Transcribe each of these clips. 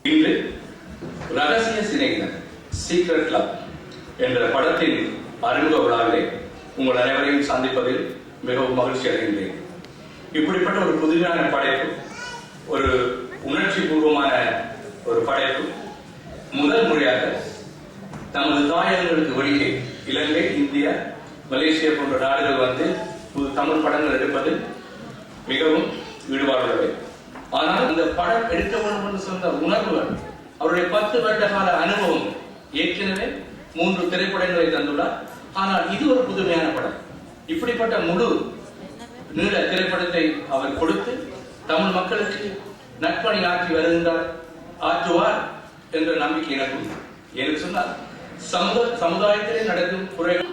இன்று ரகசிய சிநேகிதன் சீக்ரெட் கிளப் என்ற படத்தின் அறிமுக விழாவிலே உங்கள் அனைவரையும் சந்திப்பதில் மிகவும் மகிழ்ச்சி அடைகின்றேன். இப்படிப்பட்ட ஒரு புதுமையான படைப்பு, ஒரு உணர்ச்சி பூர்வமான ஒரு படைப்பு முதல் முறையாக நமது தாயகங்களுக்கு வெளியே இலங்கை, இந்தியா, மலேசியா போன்ற நாடுகள் வந்து தமிழ் படங்கள் எடுப்பதில் மிகவும் ஈடுபாடுள்ளவை. ஆனால் இந்த படம் எடுக்க வேண்டும் என்று சொன்ன உணர்வுகள், அவருடைய 10 வருட கால அனுபவம், ஏற்கனவே 3 திரைப்படங்களை தந்துள்ளார். ஆனால் இது ஒரு புதுமையான படம். இப்படிப்பட்ட முழு நீள திரைப்படத்தை அவர் கொடுத்து தமிழ் மக்களுக்கு நற்பணி ஆற்றுவார் என்ற நம்பிக்கை எனக்கு உண்டு. என்று சொன்னால் சமுதாயத்திலே நடக்கும் குறைகள்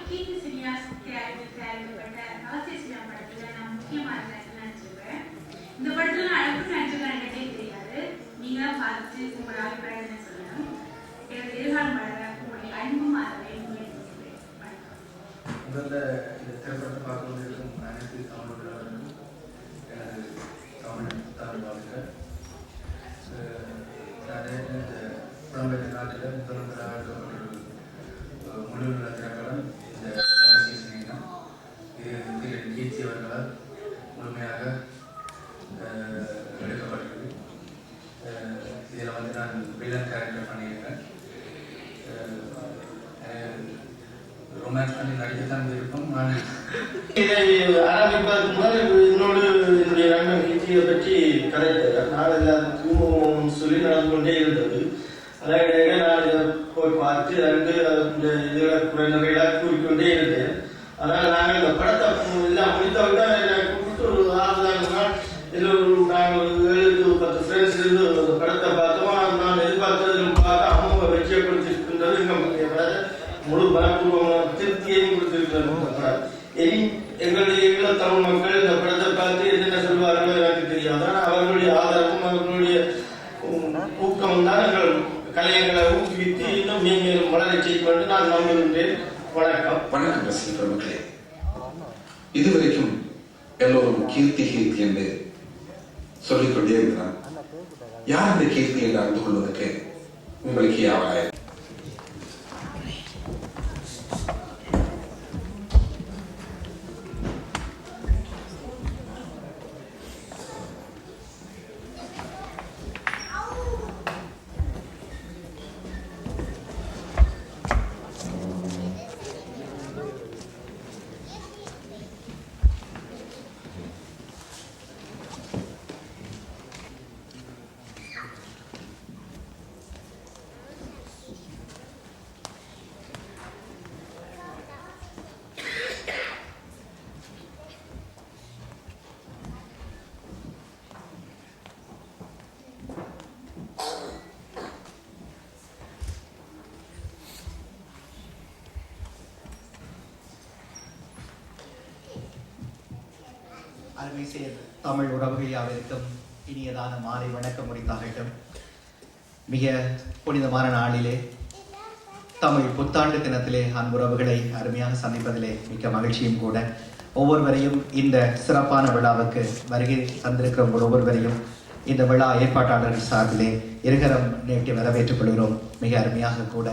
இந்த படத்துல நான் எப்படி நினைச்சிருக்கேன் தெரியாது. நீங்க பார்த்து உங்களோட அபிப்பிராயம் சொல்லணும். எனக்கு எதிர்காலம் வளர உங்களுடைய அன்பு மாறவே முதல்ல இந்த திரைப்படத்தை பார்க்கும்போது இருக்கும் அனைத்து தமிழர்களுக்கும் எனது தமிழ் வாழ்க்கை. நான் இந்த புலம்பெயர் நாட்டில் முதல்வராக ஒரு முழுநல திரைப்படம் இந்த ரகசிய சிநேகிதன். இது கீர்த்தி அவர்களால் முழுமையாக எடுக்கப்பட்டது. இதில் வந்து நான் வில்லன் கேரக்டர் பண்ணியிருக்கேன். ரொமான்ஸ் பண்ணி நடிக்கத்தான் விருப்பம். நான் இதை ஆரம்பிப்பதற்கு முதல் என்னோடு என்னுடைய நண்பன் கீர்த்தியை பற்றி கதைத்தார். நான் எல்லாத்துக்கும் சொல்லி நடந்து கொண்டே இருந்தது. அதாவது நான் இதை போய் பார்த்து அந்த இந்த இதில் குறைநகைகளாக கூறிக்கொண்டே இருந்தேன். அதனால் நாங்கள் இந்த படத்தை எல்லாம் முடித்தவங்க என்னை கூப்பிட்டு ஒரு 6 நாள் எல்லோரும் நாங்கள் 7-10 ஃப்ரெண்ட்ஸ் இருந்து அந்த படத்தை பார்த்தோம். நான் எதிர்பார்த்ததும் பார்த்து அவங்க வெற்றியை கொடுத்திருக்கின்றது. முழு மனப்பூர்வமான திருப்தியையும் கொடுத்திருக்கிறார். இனி எங்களுடைய தமிழ் மக்கள் இந்த படத்தை பார்த்து என்னென்ன சொல்வார்களோ எனக்கு தெரியாது. ஆனால் அவர்களுடைய ஆதரவும் அவர்களுடைய ஊக்கமும் தான் எங்கள் கலைஞர்களை ஊக்குவித்து இன்னும் மேலும் வளர செய்வது நான் நம்புகின்றேன். வணக்கம். வணக்கம் பிரமுகர்களே. இதுவரைக்கும் எல்லோரும் கீர்த்தி கீர்த்தி என்று சொல்லிக்கொண்டே இருக்கிறார். யார் இந்த கீர்த்தி என்று அறிந்து கொள்வதற்கு உங்களுக்கு யாவாய்? அருமை சேர் தமிழ் உறவுகள் யாவருக்கும் இனியதான மாலை வணக்கம் உரித்தாகட்டும். மிக புனிதமான நாளிலே, தமிழ் புத்தாண்டு தினத்திலே அன்புறவுகளை அருமையாக சந்திப்பதிலே மிக்க மகிழ்ச்சியும் கூட. ஒவ்வொருவரையும் இந்த சிறப்பான விழாவுக்கு வருகை தந்திருக்கிற ஒவ்வொருவரையும் இந்த விழா ஏற்பாட்டாளர்கள் சார்பிலே இருகரம் நீட்டி வரவேற்றுக் கொள்கிறோம். மிக அருமையாக கூட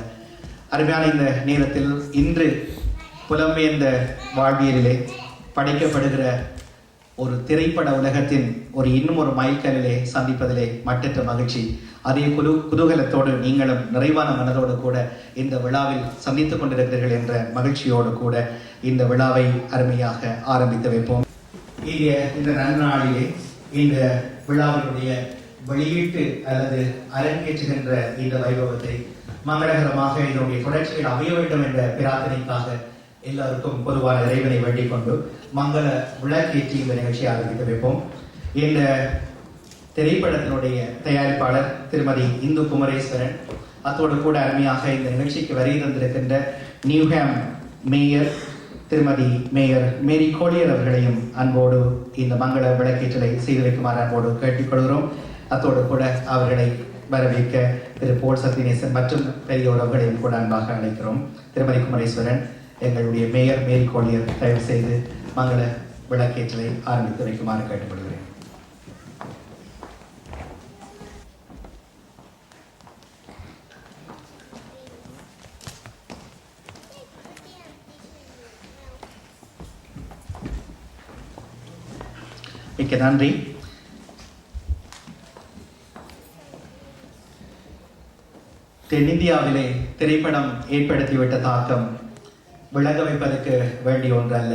அருமையான இந்த நேரத்தில் இன்று புலம்பெயர்ந்த வாழ்வியலிலே படைக்கப்படுகிற ஒரு திரைப்பட உலகத்தின் இன்னும் ஒரு மைல்கல்லிலே சந்திப்பதிலே மட்டற்ற மகிழ்ச்சி. அதே குதூகலத்தோடு நீங்களும் நிறைவான மனதோடு கூட இந்த விழாவில் சந்தித்துக் கொண்டிருக்கிறீர்கள் என்ற மகிழ்ச்சியோடு கூட இந்த விழாவை அருமையாக ஆரம்பித்து வைப்போம். இந்த நன்னாளிலே இந்த விழாவினுடைய வெளியீட்டு அல்லது அரங்கேற்றுகின்ற இந்த வைபவத்தை மங்களகரமாக இதனுடைய தொடர்ச்சிகள் அமைய வேண்டும் என்ற பிரார்த்தனைக்காக எல்லாருக்கும் பொதுவான இறைவனை வேண்டிக் கொண்டு மங்கள விளக்கேற்றி இந்த நிகழ்ச்சியை ஆரம்பித்து வைப்போம். இந்த திரைப்படத்தினுடைய தயாரிப்பாளர் திருமதி இந்து குமரேஸ்வரன், அத்தோடு கூட அருமையாக இந்த நிகழ்ச்சிக்கு வருகை தந்திருக்கின்ற நியூஹாம் மேயர் திருமதி மேயர் மேரி கோலியர் அவர்களையும் அன்போடு இந்த மங்கள விளக்கேற்றலை செய்து வைக்குமாறு அன்போடு கேட்டுக்கொள்கிறோம். அத்தோடு கூட அவர்களை வரவேற்க திரு போல் சத்யநேசன் மற்றும் பெரிய உறவுகளையும் கூட அன்பாக அழைக்கிறோம். திருமதி குமரேஸ்வரன், எங்களுடைய மேயர் மேரி கோலியர் தயவு செய்து மங்கள விளக்கேற்றலை ஆரம்பித்து வைக்குமாறு கேட்டுக்கொள்கிறேன். மிக்க நன்றி. தென்னிந்தியாவிலே திரைப்படம் ஏற்படுத்திவிட்ட தாக்கம் விளங்க வைப்பதற்கு வேண்டிய ஒன்றல்ல.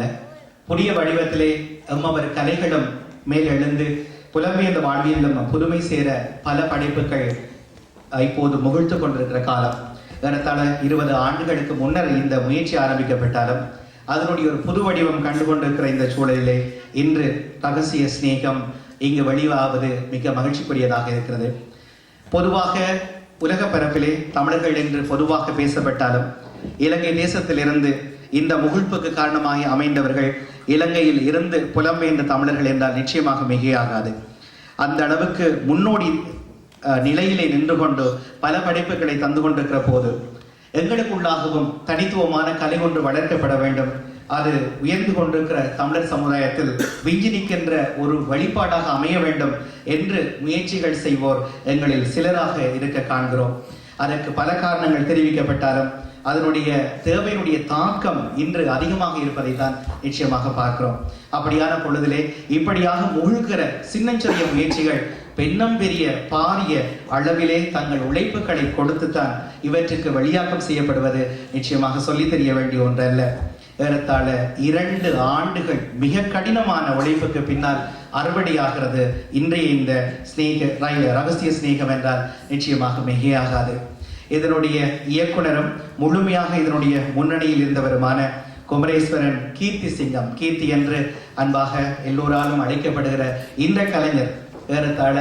புதிய வடிவத்திலே எம்மவர் கலைகளும் மேலெழுந்து புலம்பெயர்ந்த வாழ்வியலும் புதுமை சேர பல படைப்புகள் இப்போது முகிழ்த்து கொண்டிருக்கிற காலம். ஏறத்தாழ 20 ஆண்டுகளுக்கு முன்னர் இந்த முயற்சி ஆரம்பிக்கப்பட்டாலும் அதனுடைய ஒரு புது வடிவம் கண்டு கொண்டிருக்கிற இந்த சூழலிலே இன்று ரகசிய சிநேகம் இங்கு வெளியாவது மிக மகிழ்ச்சிக்குரியதாக இருக்கிறது. பொதுவாக உலக பரப்பிலே தமிழர்கள் என்று பொதுவாக பேசப்பட்டாலும் இலங்கை தேசத்திலிருந்து இந்த முகிழ்ப்புக்கு காரணமாக அமைந்தவர்கள் இலங்கையில் இருந்து புலம்பெயர்ந்த தமிழர்கள் என்றால் நிச்சயமாக மிகையாகாது. அந்த அளவுக்கு முன்னோடி நிலையிலே நின்று கொண்டு பல படைப்புகளை தந்து கொண்டிருக்கிற போது எங்களுக்குள்ளாகவும் தனித்துவமான கலை ஒன்று வளர்க்கப்பட வேண்டும். அது உயர்ந்து கொண்டிருக்கிற தமிழர் சமுதாயத்தில் விஞ்சி நிற்கின்ற ஒரு வழிபாடாக அமைய வேண்டும் என்று முயற்சிகள் செய்வோர் எங்களில் சிலராக இருக்க காண்கிறோம். அதற்கு பல காரணங்கள் தெரிவிக்கப்பட்டாலும் அதனுடைய தேவையினுடைய தாக்கம் இன்று அதிகமாக இருப்பதை தான் நிச்சயமாக பார்க்கிறோம். அப்படியான பொழுதிலே இப்படியாக முழுகிற சின்னஞ்சிறிய முயற்சிகள் பெண்ணம் பெரிய பாரிய அளவிலே தங்கள் உழைப்புகளை கொடுத்துத்தான் இவற்றுக்கு வெளியாக்கம் செய்யப்படுவது நிச்சயமாக சொல்லி தெரிய வேண்டிய ஒன்றல்ல. ஏறத்தாழ 2 ஆண்டுகள் மிக கடினமான உழைப்புக்கு பின்னால் அறுவடையாகிறது இன்றைய இந்த ரகசிய சிநேகம் என்றால் நிச்சயமாக மிகையாகாது. இதனுடைய இயக்குனரும் முழுமையாக இதனுடைய முன்னணியில் இருந்தவருமான குமரேஸ்வரன் கீர்த்தி சிங்கம், கீர்த்தி என்று அன்பாக எல்லோராலும் அழைக்கப்படுகிற இந்த கலைஞர் ஏறத்தாழ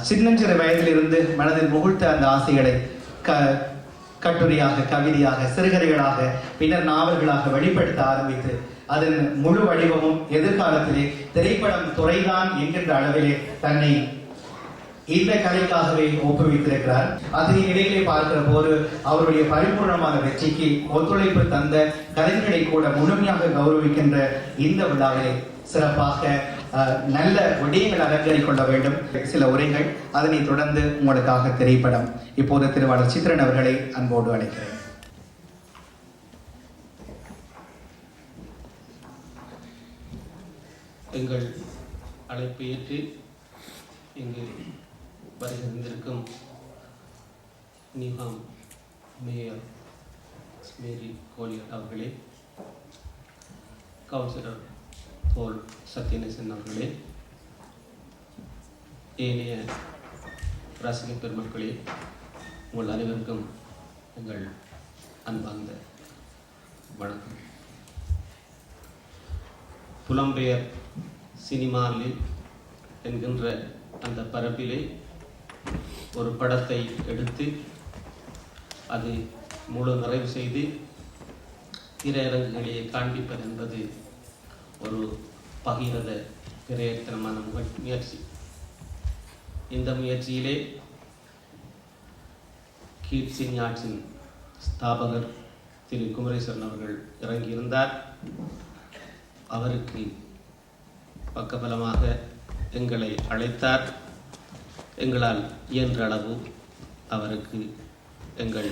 சின்னஞ்சிறு வயதிலிருந்து மனதில் முகிழ்த்த அந்த ஆசைகளை கட்டுரையாக, கவிதையாக, சிறுகதைகளாக, பின்னர் நாவல்களாக வெளிப்படுத்த ஆரம்பித்து அதன் முழு வடிவமும் எதிர்காலத்திலே திரைப்படம் துறைதான் என்கின்ற அளவிலே தன்னை இந்த கலைக்காகவே ஒப்புவித்திருக்கிறார். அதனை இடையிலே பார்க்கிற போது அவருடைய பரிபூர்ணமான வெற்றிக்கு ஒத்துழைப்பு தந்த கலைஞர்களை கூட முழுமையாக கௌரவிக்கின்ற இந்த விழாவிலே சிறப்பாக நல்ல விடயங்கள் அலங்கரிக்கொள்ள வேண்டும். சில உரைகள், அதனை தொடர்ந்து உங்களுக்காக திரைப்படம். இப்போது திருவாளர் சித்ரன் அவர்களை அன்போடு அழைக்கிறேன். எங்கள் அழைப்பை ஏற்று இங்கு வருகின்றிருக்கும் நியூஹாம் மேயர் மேரி கோலியர் அவர்களே, கவுன்சிலர் போல் சத்யநேசன் அவர்களே, ஏனைய ரசிக பெருமக்களே, உங்கள் அனைவருக்கும் எங்கள் அன்பார்ந்த வணக்கம். புலம்பெயர் சினிமாவில் என்கின்ற அந்த பரப்பிலே ஒரு படத்தை எடுத்து அது முழு நிறைவு செய்து திரையரங்குகளிலே காண்பிப்பது என்பது ஒரு பகிரத பிரயத்தனமான முயற்சி. இந்த முயற்சியிலே கீர்த்தி ஆர்ட்ஸின் ஸ்தாபகர் திரு குமரேஸ்வரன் அவர்கள் இறங்கியிருந்தார். அவருக்கு பக்கபலமாக எங்களை அழைத்தார். எங்களால் இயன்ற அளவு அவருக்கு எங்கள்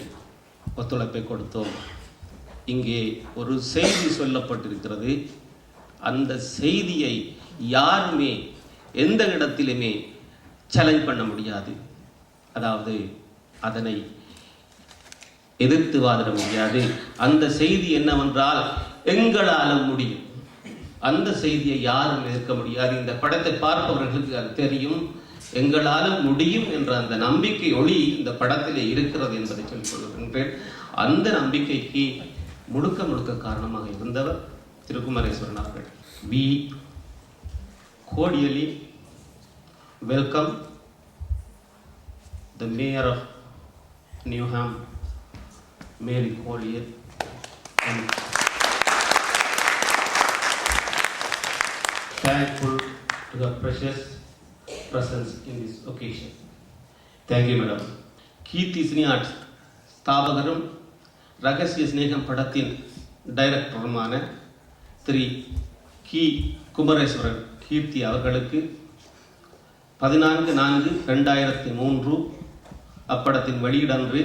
ஒத்துழைப்பை கொடுத்தோம். இங்கே ஒரு செய்தி சொல்லப்பட்டிருக்கிறது. அந்த செய்தியை யாருமே எந்த இடத்திலுமே சேலஞ்ச் பண்ண முடியாது. அதாவது அதனை எதிர்த்து வாதிட முடியாது. அந்த செய்தி என்னவென்றால் எங்களால் முடியும். அந்த செய்தியை யாரும் எதிர்க்க முடியாது. இந்த படத்தை பார்ப்பவர்களுக்கு அது தெரியும். எங்களால் முடியும் என்ற அந்த நம்பிக்கை ஒளி இந்த படத்திலே இருக்கிறது என்பதை சொல்லிக் கொள்கின்றேன். அந்த நம்பிக்கைக்கு முழுக்க முழுக்க காரணமாக இருந்தவர் திரு குமரேஸ்வரன் அவர்கள். We cordially welcome the Mayor of Newham, Mary Collier, and thankful to her precious presence in this occasion. Thank you, madam. Keerthi Cine Arts ஸ்தாபகரும் ரகசிய சிநேகம் படத்தின் டைரக்டருமான திரு கி குமரேஸ்வரன் கீர்த்தி அவர்களுக்கு 14/4/2003 அப்படத்தின் வெளியிடன்று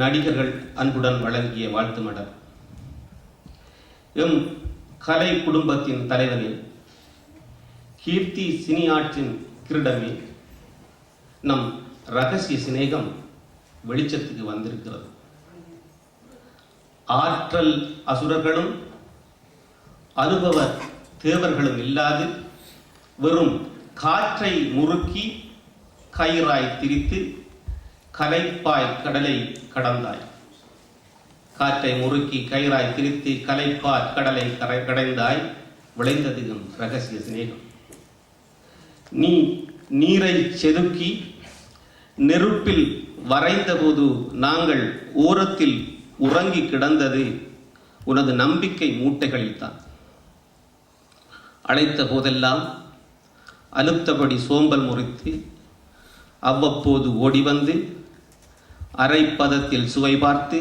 நடிகர்கள் அன்புடன் வழங்கிய வாழ்த்து மடல். எம் கலை குடும்பத்தின் தலைவனில் கீர்த்தி சினியாற்றின் கிரீடமே, நம் ரகசிய சிநேகம் வெளிச்சத்துக்கு வந்திருக்கிறது. ஆற்றல் அசுரர்களும் அனுபவ தேவர்களும் இல்லாது வெறும் காற்றை முறுக்கி கயிறாய் திரித்து கலைப்பாய் கடலை கடந்தாய். காற்றை முறுக்கி கயிறாய் திரித்து கலைப்பாய் கடலை கடைந்தாய். விளைந்தது ரகசிய சிநேகம். நீ நீரை செதுக்கி நெருப்பில் வரைந்த போது நாங்கள் ஓரத்தில் உறங்கி கிடந்தது உனது நம்பிக்கை மூட்டைகளில் தான். அழைத்த போதெல்லாம் அலுத்தபடி சோம்பல் முறித்து அவ்வப்போது ஓடி வந்து அரை பதத்தில் சுவை பார்த்து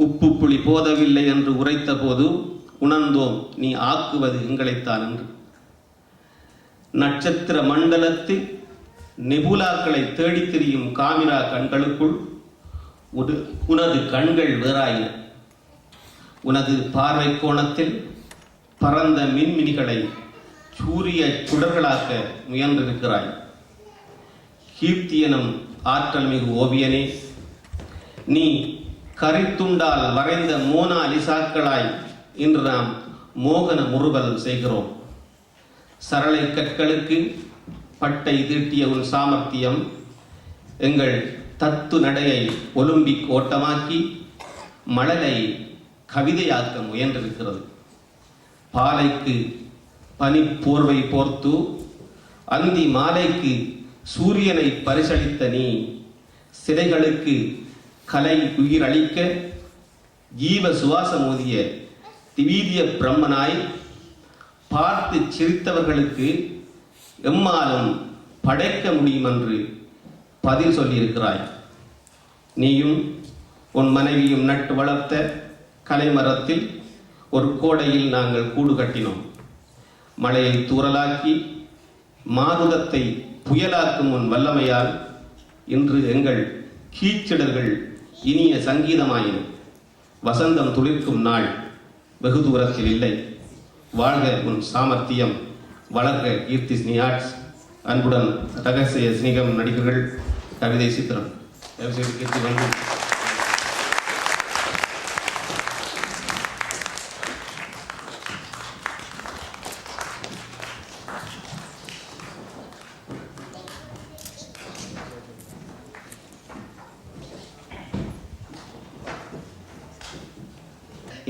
உப்பு புளி போதவில்லை என்று உரைத்த போது உணர்ந்தோம் நீ ஆக்குவது எங்களைத்தான் என்று. நட்சத்திர மண்டலத்தில் நெபுலாக்களை தேடித் திரியும் காமிரா கண்களுக்குள் உனது கண்கள் வேறாயின. உனது பார்வை கோணத்தில் பரந்த மின்மினிகளை சூரிய சுடர்களாக்க முயன்றிருக்கிறாய். கீர்த்தி எனும் ஆற்றல் மிகு ஓவியனே, நீ கரித்துண்டால் வரைந்த மோனாலிசாக்களாய் இன்று நாம் மோகன முறுவல் செய்கிறோம். சரளை கற்களுக்கு பட்டை தீட்டிய உன் சாமர்த்தியம் எங்கள் தத்து நடையை ஒலிம்பிக் ஓட்டமாக்கி மழலை கவிதையாக்க முயன்றிருக்கிறது. பாலைக்கு பனி போர்வை போர்த்து அந்தி மாலைக்கு சூரியனை பரிசளித்த நீ சிலைகளுக்கு கலை உயிரளிக்க ஜீவ சுவாசம் ஓதிய திவீதிய பிரம்மனாய் பார்த்து சிரித்தவர்களுக்கு எம்மாலும் படைக்க முடியும் என்று பதில் சொல்லியிருக்கிறாய். நீயும் உன் மனைவியும் நட்டு வளர்த்த கலைமரத்தில் ஒரு கோடையில் நாங்கள் கூடு கட்டினோம். மழையை தூறலாக்கி மாருதத்தை புயலாக்கும் உன் வல்லமையால் இன்று எங்கள் கீச்சிடர்கள் இனிய சங்கீதமாயின. வசந்தம் துளிர்க்கும் நாள் வெகு தூரத்தில் இல்லை. வாழ்க உன் சாமர்த்தியம், வளர்க கீர்த்தி சினியார்ட்ஸ். அன்புடன் ரகசிய சினிகம் நடிகர்கள் கவிதை சித்திரம். கீர்த்தி நன்றி.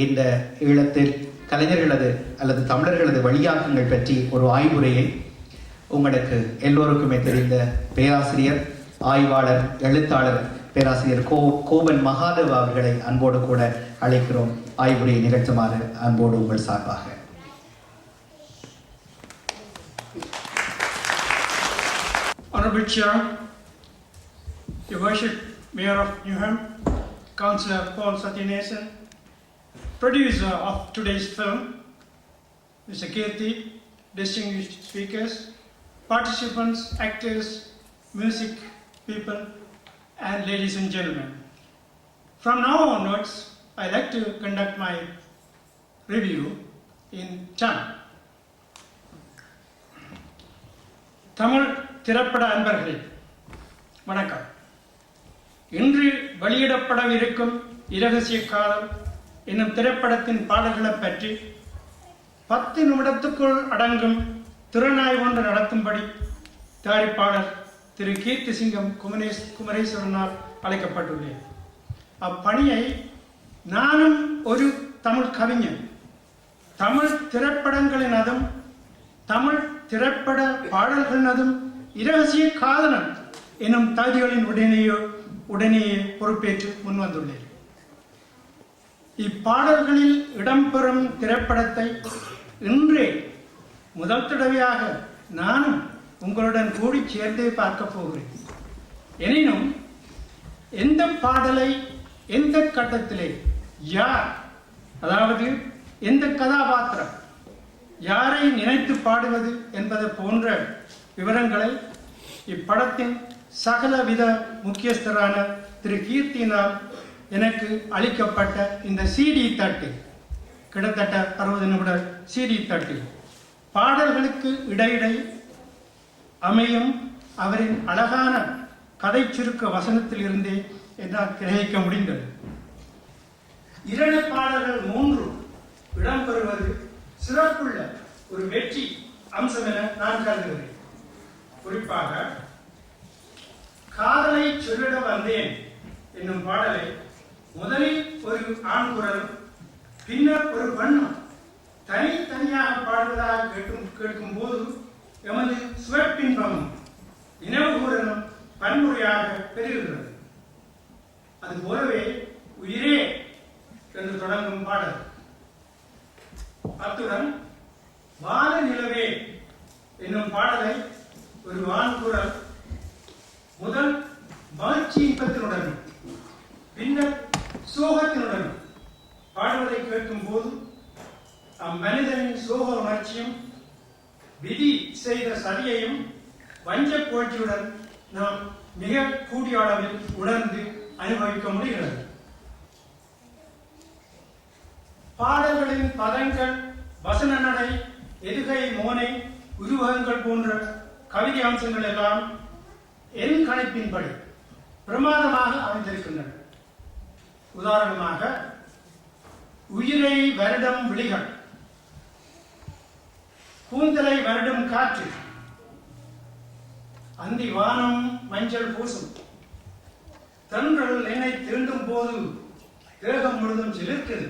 இந்த ஈழத்தில் கலைஞர்களது அல்லது தமிழர்களது வழியாக்கங்கள் பற்றி ஒரு ஆய்வுரையை உங்களுக்கு எல்லோருக்குமே தெரிந்த பேராசிரியர், ஆய்வாளர், எழுத்தாளர் பேராசிரியர் கோபன் மகாதேவ் அவர்களை அன்போடு கூட அழைக்கிறோம். ஆய்வுரையை நிகழ்த்துமாறு அன்போடு உங்கள் சார்பாக. Honorable Chair, Your Worship, Mayor of Newham, Councillor Paul Satyanesan, producer of today's film, Mr. Kirti, distinguished speakers, participants, actors, music people, and ladies and gentlemen. From now onwards, I like to conduct my review in Tamil. Tamil திரைப்பட அன்பர்களே வணக்கம். இன்று வெளியிடப்படவிருக்கும் இரகசிய காதல் என்னும் திரைப்படத்தின் பாடல்களை பற்றி 10 நிமிடத்துக்குள் அடங்கும் திறனாய்வு ஒன்று நடத்தும்படி தயாரிப்பாளர் திரு கீர்த்தி சிங்கம் குமரேஸ்வரனால் அழைக்கப்பட்டுள்ளேன். அப்பணியை நானும் ஒரு தமிழ் கவிஞன், தமிழ் திரைப்படங்களினதும் தமிழ் திரைப்பட பாடல்களினதும் இரகசிய காதலன் எனும் தகுதிகளின் உடனேயே பொறுப்பேற்று முன்வந்துள்ளேன். இப்பாடல்களில் இடம்பெறும் திரைப்படத்தை இன்றே முதல் தடவையாக நானும் உங்களுடன் கூடி சேர்ந்தே பார்க்க போகிறேன். எனினும் எந்த பாடலை எந்த கட்டத்திலே யார், அதாவது எந்த கதாபாத்திரம் யாரை நினைத்து பாடுவது என்பது போன்ற விவரங்களை இப்படத்தின் சகலவித முக்கியஸ்தரான திரு கீர்த்தியினால் எனக்கு அளிக்கப்பட்ட இந்த சிடி தட்டு, கிட்டத்தட்ட 60 நிமிட சிடி தட்டு பாடல்களுக்கு இடையிடை அமையும் அவரின் அழகான கதை சுருக்க வசனத்தில் இருந்தே என்னால் கிரகிக்க முடிந்தது. 2 பாடல்கள் 3 இடம்பெறுவது சிறப்புள்ள ஒரு வெற்றி அம்சம் என நான் கருதுகிறேன். குறிப்பாக காதலை சொல்லிட வந்தேன் என்னும் பாடலை முதலில் ஒரு ஆண் குரல், பின்னர் ஒரு பெண்ணும் தனித்தனியாக பாடுவதாக கேட்கும் போது எமது சுவப்பின்பமும் நினைவுகூரலும் பன்முறையாக பெறுகிறது. அதுபோலவே உயிரே என்று தொடங்கும் பாடல், அத்துடன் வான நிலவே என்னும் பாடலை ஒரு வான்குரல் முதல் மகிழ்ச்சி இன்பத்தினுடனும் பின்னர் சோகத்தினுடனும் பாடுவதை கேட்கும் போது அம்மனிதனின் சோக உணர்ச்சியும் விதி செய்த சதியையும் வஞ்ச புகழ்ச்சியுடன் நாம் மிக கூடிய அளவில் உணர்ந்து அனுபவிக்க முடிகிறது. பாடல்களின் பதங்கள், வசன நடை, எதுகை மோனை, உருவகங்கள் போன்ற கவிதை அம்சங்கள் எல்லாம் என் கணிப்பின்படி பிரமாதமாக அமைந்திருக்கின்றன. உதாரணமாக, உயிரை வருடம் விழிகள், கூந்தலை வருடும் காற்று, அந்தி வானம் மஞ்சள் பூசும், தென்றல் என்னை தீண்டும் போது தேகம் முழுதும் சிலிர்க்குது,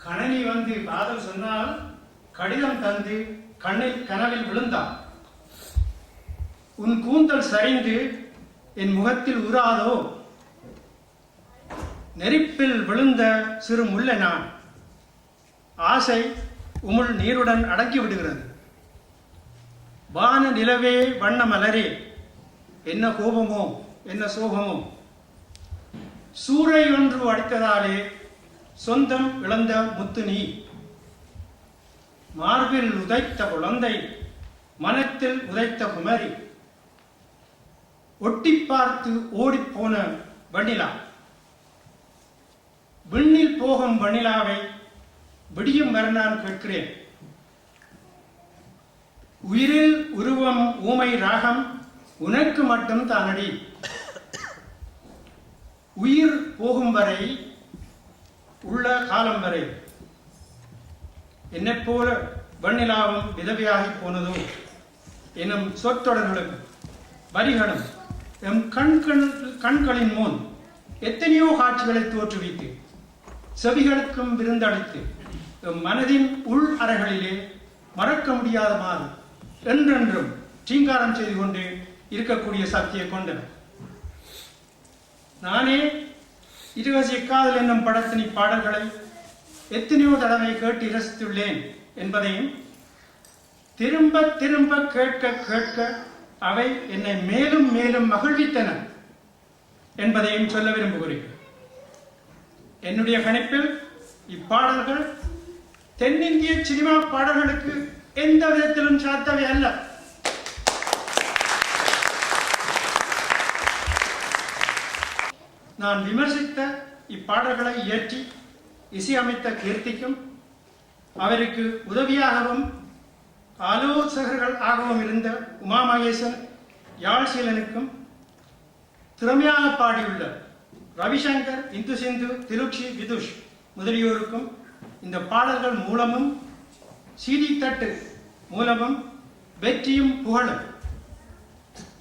கணனி வந்து காதல் சொன்னால் கடிதம் தந்து கனவில் விழுந்தான், உன் கூந்தல் சரிந்து என் முகத்தில் உறாதோ, நெருப்பில் விழுந்த சிறு முல்லை நான், ஆசை உமுள் நீருடன் அடக்கி விடுகிறது, வான நிலவே வண்ண மலரே என்ன கோபமோ என்ன சோகமோ, சூறை ஒன்று அடித்ததாலே சொந்தம் இழந்த முத்து நீ, மார்பில் உதைத்த குழந்தை மனத்தில் உதைத்த குமரி, ஒட்டி பார்த்து ஓடிப்போன வண்ணிலா, விண்ணில் போகும் வண்ணிலாவை விடியும் வர நான் கேட்கிறேன், உயிரில் உருவம் ஊமை ராகம் உனக்கு மட்டும் தானடி, உயிர் போகும் வரை உள்ள காலம் வரை என்னைப் போல வண்ணிலாவும் விதவையாகி போனதோ எனும் சொற்றொடர்களும் வரிகளும் எம் கண்களின் முன் எத்தனையோ காட்சிகளை தோற்றுவித்து செவிகளுக்கும் விருந்தளித்து எம் மனதின் உள் அறைகளிலே மறக்க முடியாத மாதிரி என்றென்றும் சீங்காரம் செய்து கொண்டு இருக்கக்கூடிய சக்தியை கொண்டன. நானே இரகசிய காதல் என்னும் படத்தின் பாடல்களை எத்தனையோ தடவை கேட்டு ரசித்துள்ளேன் என்பதையும், திரும்ப திரும்ப கேட்க கேட்க அவை என்னை மேலும் மேலும் மகிழ்வித்தன என்பதையும் சொல்ல விரும்புகிறேன். என்னுடைய கணிப்பில் இப்பாடல்கள் தென்னிந்திய சினிமா பாடல்களுக்கு எந்த விதத்திலும் சாத்தவை அல்ல. நான் விமர்சித்த இப்பாடல்களை இயற்றி இசையமைத்த கீர்த்திக்கும், அவருக்கு உதவியாகவும் ஆலோசகர்கள் ஆகவும் இருந்த உமா மகேசன் யாழ்சீலனுக்கும், திறமையாக பாடியுள்ள ரவிசங்கர், இந்து சிந்து, திருச்சி விதுஷ் முதலியோருக்கும் இந்த பாடல்கள் மூலமும் சீடி தட்டு மூலமும் வெற்றியும் புகழும்.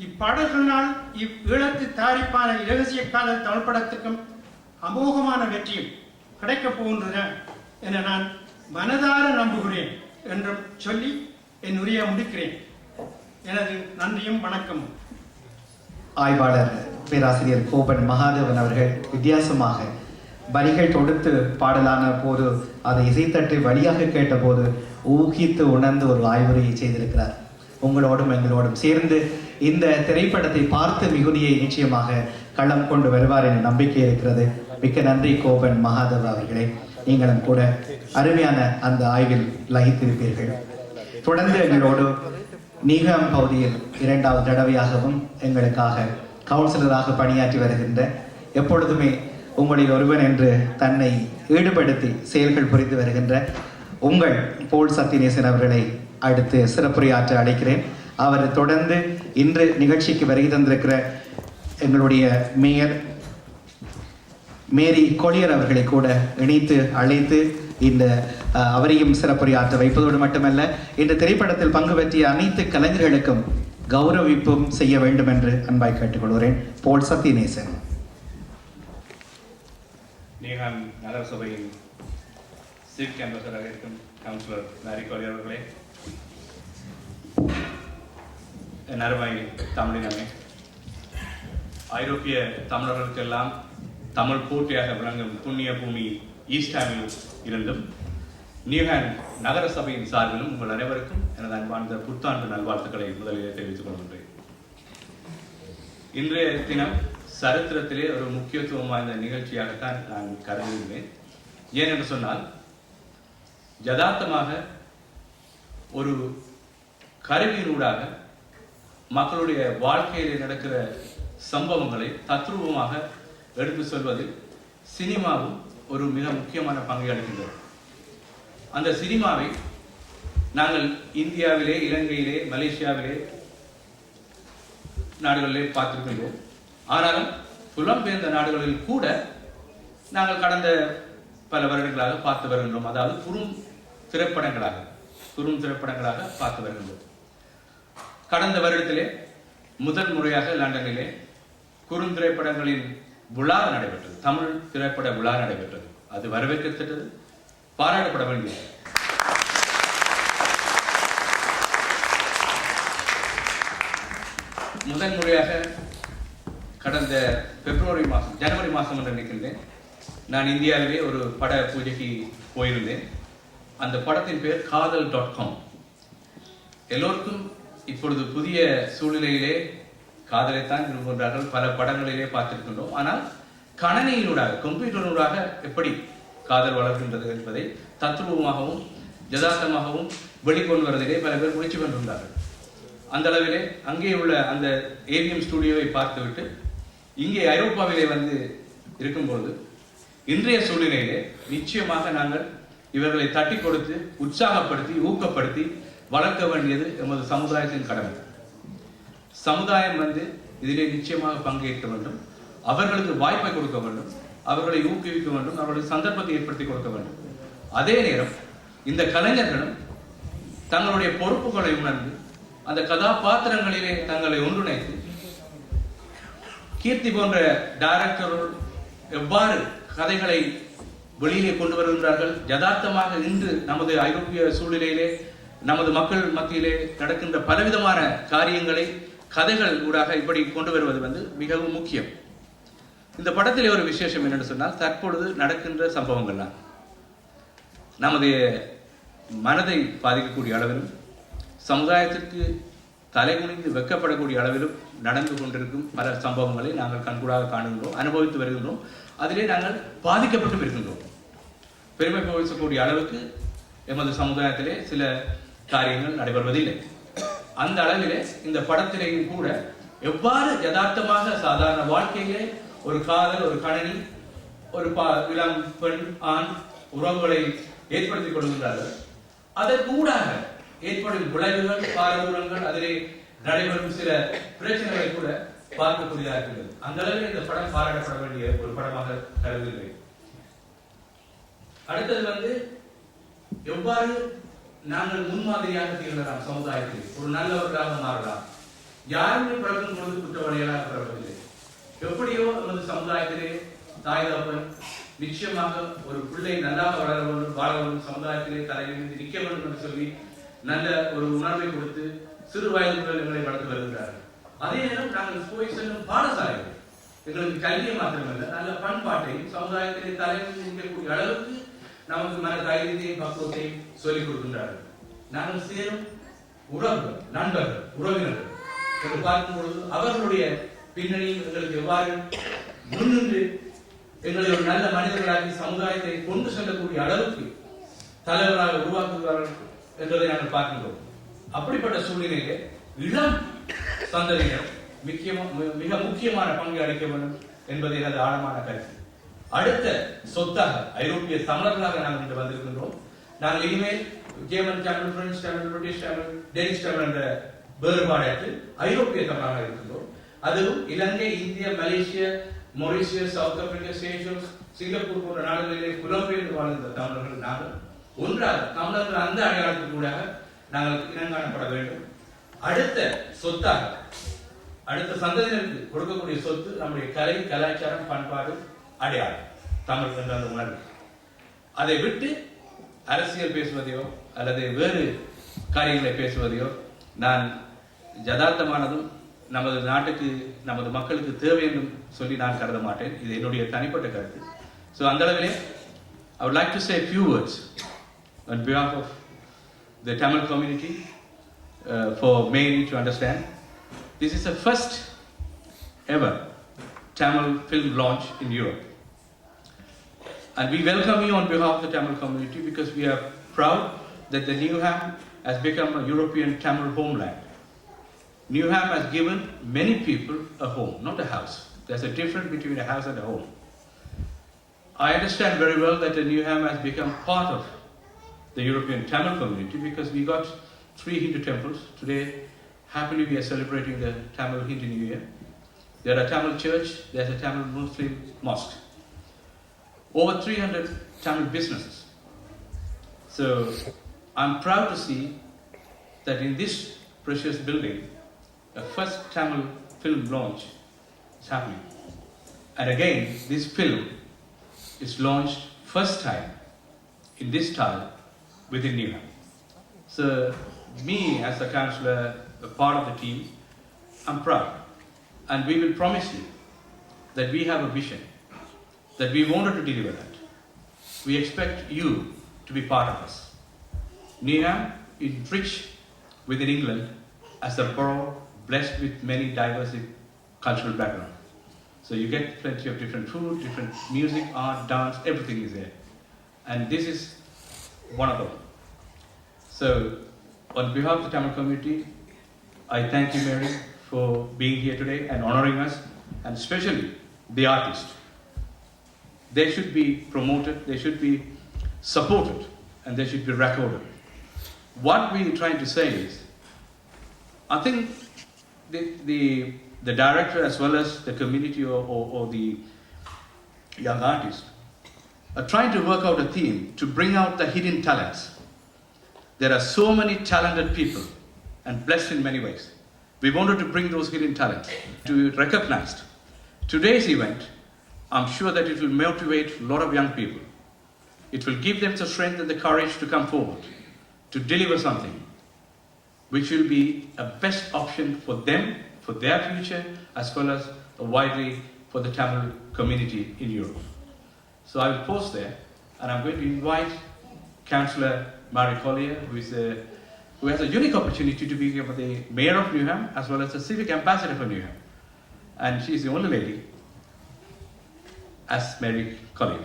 இப்பாடல்களினால் இவ்விழத்து தயாரிப்பான இரகசிய காதல் தமிழ் படத்துக்கும் அமோகமான வெற்றியும் கிடைக்கப் போகின்றன என நான் மனதார நம்புகிறேன் என்றும் சொல்லி என் உரையை முடிக்கிறேன். எனது நன்றியும் வணக்கமும். ஆய்வாளர் பேராசிரியர் கோபன் மகாதேவன் அவர்கள் வித்தியாசமாக வரிகள் தொடுத்து பாடலான போது அதை இசைத்தட்டு வழியாக கேட்டபோது ஊகித்து உணர்ந்து ஒரு ஆய்வுரையை செய்திருக்கிறார். உங்களோடும் எங்களோடும் சேர்ந்து இந்த திரைப்படத்தை பார்த்து மிகுதியை நிச்சயமாக களம் கொண்டு வருவார் என நம்பிக்கை இருக்கிறது. மிக்க நன்றி கோபன் மகாதேவ அவர்களே. நீங்களும் கூட அருமையான அந்த ஆய்வில் லயித்திருப்பீர்கள். தொடர்ந்து எங்களோடு நீகம் பகுதியில் 2வது தடவையாகவும் எங்களுக்காக கவுன்சிலராக பணியாற்றி வருகின்ற, எப்பொழுதுமே உங்களில் ஒருவன் என்று தன்னை ஈடுபடுத்தி செயல்கள் புரிந்து வருகின்ற உங்கள் போல் சத்தியநேசன் அவர்களை அடுத்து சிறப்புரையாற்ற அழைக்கிறேன். அவர் தொடர்ந்து இன்று நிகழ்ச்சிக்கு வருகை தந்திருக்கிற எங்களுடைய மேயர் மேரி கொலியர் அவர்களை கூட இணைத்து அழைத்து இந்த அவரையும் சிறப்புரையாற்ற வைப்பதோடு மட்டுமல்ல, இந்த திரைப்படத்தில் பங்கு பற்றிய அனைத்து கலைஞர்களுக்கும் கௌரவிப்பும் செய்ய வேண்டும் என்று அன்பாய் கேட்டுக்கொள்கிறேன். போல் சத்தியநேசன். நீகான் நகர சபையின் சீஃப் கேம்பஸராக இருக்கும் கவுன்சிலர் மேரி கொலியர் அவர்களே, என் அருமை தமிழினமே, ஐரோப்பிய தமிழர்களுக்கெல்லாம் தமிழ் போட்டியாக விளங்கும் புண்ணிய பூமி ஈஸ்டாமில் இருந்தும் நியூஹான் நகர சபையின் சார்பிலும் உங்கள் அனைவருக்கும் எனது அன்பார்ந்த புத்தாண்டு நல்வாழ்த்துக்களை முதலிலே தெரிவித்துக் கொள்கின்றேன். இன்றைய தினம் சரித்திரத்திலே ஒரு முக்கியத்துவம் வாய்ந்த நிகழ்ச்சியாகத்தான் நான் கருதுகிறேன். ஏனென்று சொன்னால், யதார்த்தமாக ஒரு கருவியினூடாக மக்களுடைய வாழ்க்கையில் நடக்கிற சம்பவங்களை தத்ரூபமாக எடுத்து சொல்வதில் சினிமாவும் ஒரு மிக முக்கியமான பங்கை அளிக்கின்றது. அந்த சினிமாவை நாங்கள் இந்தியாவிலே, இலங்கையிலே, மலேசியாவிலே நாடுகளிலே பார்த்திருக்கின்றோம். ஆனாலும் புலம்பெயர்ந்த நாடுகளில் கூட நாங்கள் கடந்த பல வருடங்களாக பார்த்து வருகின்றோம். அதாவது குறும் திரைப்படங்களாக பார்த்து வருகின்றோம். கடந்த வருடத்திலே முதல் முறையாக லண்டனிலே குறுந்திரைப்படங்களின் விழா நடைபெற்றது. தமிழ் திரைப்பட விழா நடைபெற்றது. அது வரவேற்கத்தக்கது, பாராட்டப்பட வேண்டியது. முதன் முறையாக கடந்த ஜனவரி மாதம் என்று நினைக்கின்றேன், நான் இந்தியாவிலே ஒரு பட பூஜைக்கு போயிருந்தேன். அந்த படத்தின் பேர் காதல்.com. எல்லோருக்கும் இப்பொழுது புதிய சூழ்நிலையிலே காதலைத்தான் விரும்புகின்றார்கள். பல படங்களிலே பார்த்திருக்கின்றோம். ஆனால் கணனியினூடாக, கம்ப்யூட்டரினூடாக எப்படி காதல் வளர்கின்றது என்பதை தத்ரூபமாகவும் யதார்த்தமாகவும் வெளிக்கொண்டு வருவதிலே பல பேர் முயற்சி கொண்டிருந்தார்கள். அந்த அளவிலே அங்கே உள்ள அந்த ஏவிஎம் ஸ்டுடியோவை பார்த்துவிட்டு இங்கே ஐரோப்பாவிலே வந்து இருக்கும்போது இன்றைய சூழ்நிலையிலே நிச்சயமாக நாங்கள் இவர்களை தட்டி கொடுத்து உற்சாகப்படுத்தி ஊக்கப்படுத்தி வளர்க்க வேண்டியது எமது சமுதாயத்தின் கடமை. சமுதாயம் வந்து இதிலே நிச்சயமாக பங்கேற்க வேண்டும். அவர்களுக்கு வாய்ப்பை கொடுக்க வேண்டும், அவர்களை ஊக்குவிக்க வேண்டும், அவர்களுக்கு சந்தர்ப்பத்தை ஏற்படுத்தி கொடுக்க வேண்டும். அதே நேரம் இந்த கலைஞர்களும் தங்களுடைய பொறுப்புகளை உணர்ந்து அந்த கதாபாத்திரங்களிலே தங்களை ஒன்றிணைத்து கீர்த்தி போன்ற டைரக்டர்கள் எவ்வாறு கதைகளை வெளியிலே கொண்டு வருகின்றார்கள். யதார்த்தமாக இன்று நமது ஐரோப்பிய சூழ்நிலையிலே நமது மக்கள் மத்தியிலே நடக்கின்ற பலவிதமான காரியங்களை கதைகள் ஊடாக இப்படி கொண்டு வருவது வந்து மிகவும் முக்கியம். இந்த படத்திலே ஒரு விசேஷம் என்னென்னு சொன்னால், தற்பொழுது நடக்கின்ற சம்பவங்கள்லாம் நமது மனதை பாதிக்கக்கூடிய அளவிலும் சமுதாயத்திற்கு தலைகுனிந்து வெக்கப்படக்கூடிய அளவிலும் நடந்து கொண்டிருக்கும் பல சம்பவங்களை நாங்கள் கண்கூடாக காணுகின்றோம், அனுபவித்து வருகின்றோம். அதிலே நாங்கள் பாதிக்கப்பட்டும் இருக்கின்றோம். பெருமை பேசக்கூடிய அளவுக்கு எமது சமுதாயத்திலே சில காரியங்கள் நடைபெறுவதில்லை. அந்த அளவிலே இந்த படத்திலேயும் கூட எவ்வாறு யதார்த்தமாக சாதாரண வாழ்க்கையிலே ஒரு காதல், ஒரு கணனி, ஒரு இளம் பெண் ஆண் உறவுகளை ஏற்படுத்திக் கொள்கின்றார்கள். அதற்கூடாக ஏற்படும் விளைவுகள், பாரதூரங்கள், அதிலே நடைபெறும் சில பிரச்சனைகளை கூட பார்க்கக்கூடியதாக இருக்கிறது. அந்த அளவில் இந்த படம் பாராட்டப்பட வேண்டிய ஒரு படமாக கருதுகிறேன். அடுத்தது வந்து எவ்வாறு நாங்கள் முன்மாதிரியாக திகழலாம், சமுதாயத்தில் ஒரு நல்லவர்களாக மாறலாம். யாருமே பிறக்கும் பொழுது குற்றவாளிகளாக பிறப்பதில்லை. எப்படியோ நமது சமுதாயத்திலே தாய் தகப்பன் நிச்சயமாக ஒரு பிள்ளை நல்லாக வளர வேண்டும், வாழ வேண்டும், சமுதாயத்திலே தலையில் நிற்க வேண்டும் என்று சொல்லி நல்ல ஒரு உணர்வை கொடுத்து சிறு வயது முதல் எங்களை வளர்த்து வருகிறார்கள். அதே நேரம் நாங்கள் போய் செல்லும் பாடசாலைகள் எங்களுக்கு கல்வியை மாத்திரமல்ல, நல்ல பண்பாட்டையும் சமுதாயத்திலே தலையில் நிற்கக்கூடிய அளவுக்கு நமக்கு மன தைரியத்தையும் பக்குவத்தையும் சொல்லிக் கொடுக்கின்றார்கள். நாங்கள் சேரும் உறவுகள், நண்பர்கள், உறவினர்கள் என்று பார்க்கும் பொழுது அவர்களுடைய பின்னணியும் எங்களுக்கு எவ்வாறு முன்னின்று எங்களை ஒரு நல்ல மனிதர்களாகி சமுதாயத்தை கொண்டு செல்லக்கூடிய அளவுக்கு தலைவராக உருவாக்குகிறார்கள் என்பதை நாங்கள் பார்க்கின்றோம். அப்படிப்பட்ட சூழ்நிலையிலே இளம் சந்ததியினர் மிக முக்கியமான பங்கு அளிக்க வேண்டும் என்பது எனது ஆழமான கருத்து. அடுத்த சொத்தாக ஐரோப்பிய தமிழர்களாக நாங்கள் இன்று வந்திருக்கின்றோம். நாங்கள் இனிமேல் German Tamil, French Tamil, British Tamil, Danish Tamil என்ற வேறுபாடற்று ஐரோப்பிய தமிழாக இருக்கின்றோம். அதுவும் Ilangai, India, Malaysia, Mauritius, South Africa, Seychelles, Singapore போன்ற நாடுகளிலே புலம்பெயர்ந்து வாழ்ந்த தமிழர்கள் நாங்கள் ஒன்றாக தமிழர்கள் அந்த அடையாளத்திற்கூடாக நாங்கள் இனங்காணப்பட வேண்டும். அடுத்த சொத்தாக அடுத்த சந்ததியினருக்கு கொடுக்கக்கூடிய சொத்து நம்முடைய கலை, கலாச்சாரம், பண்பாடு, அடையாளம், தமிழ் என்ற அந்த உணர்வு. அதை விட்டு அரசியல் பேசுவதையோ அல்லது வேறு காரியங்களை பேசுவதையோ நான் யதார்த்தமானதும் நமது நாட்டுக்கு, நமது மக்களுக்கு தேவை என்றும் சொல்லி நான் கருத மாட்டேன். இது என்னுடைய தனிப்பட்ட கருத்து. ஸோ அந்த அளவிலே I would like to say a few words on behalf of the Tamil community for many to understand. This is the first ever Tamil film launch in Europe. And we welcome you on behalf of the Tamil community because we are proud that the Newham has become a European Tamil homeland. Newham has given many people a home, not a house. There's a difference between a house and a home. I understand very well that the Newham has become part of the European Tamil community because we got 3 Hindu temples. Today, happily we are celebrating the Tamil Hindu New Year. There's a Tamil church, there's a Tamil Muslim mosque. Over 300 Tamil businesses. So, I'm proud to see that in this precious building, the first Tamil film launch is happening. And again, this film is launched first time in this style within Newham. So, me as a councillor, a part of the team, I'm proud. And we will promise you that we have a vision, that we wanted to deliver that. We expect you to be part of us. Newham is rich within England as a borough blessed with many diverse cultural backgrounds. So you get plenty of different food, different music, art, dance, everything is there. And this is one of them. So on behalf of the Tamil community, I thank you, Mary, for being here today and honoring us, and especially the artists. They should be promoted, they should be supported, and they should be recorded. What we're trying to say is, I think the director as well as the community or the young artists are trying to work out a theme to bring out the hidden talents. There are so many talented people and blessed in many ways. We wanted to bring those hidden talents to be recognized. Today's event, I'm sure that it will motivate a lot of young people. It will give them the strength and the courage to come forward, to deliver something which will be a best option for them, for their future, as well as widely for the Tamil community in Europe. So I will pause there, and I'm going to invite Councillor Mary Collier, who has a unique opportunity to be the Mayor of Newham, as well as the Civic Ambassador for Newham. And she's the only lady as Mary Collier.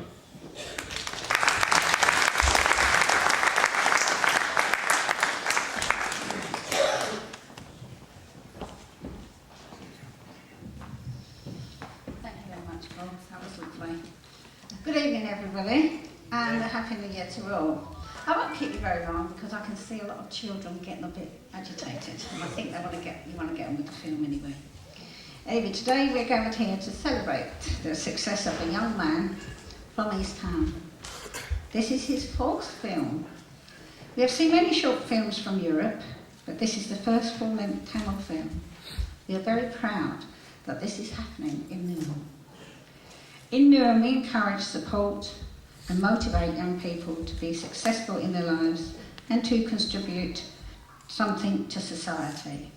Good evening, everybody, and a happy new year to all. I won't keep you very long because I can see a lot of children getting a bit agitated, and I think you want to get on with the film anyway. Anyway, today we're gathered here to celebrate the success of a young man from East Town. This is his 4th film. We have seen many short films from Europe, but this is the first full-length Tamil film. We are very proud that this is happening in Newham. In Newham, we encourage, support and motivate young people to be successful in their lives and to contribute something to society.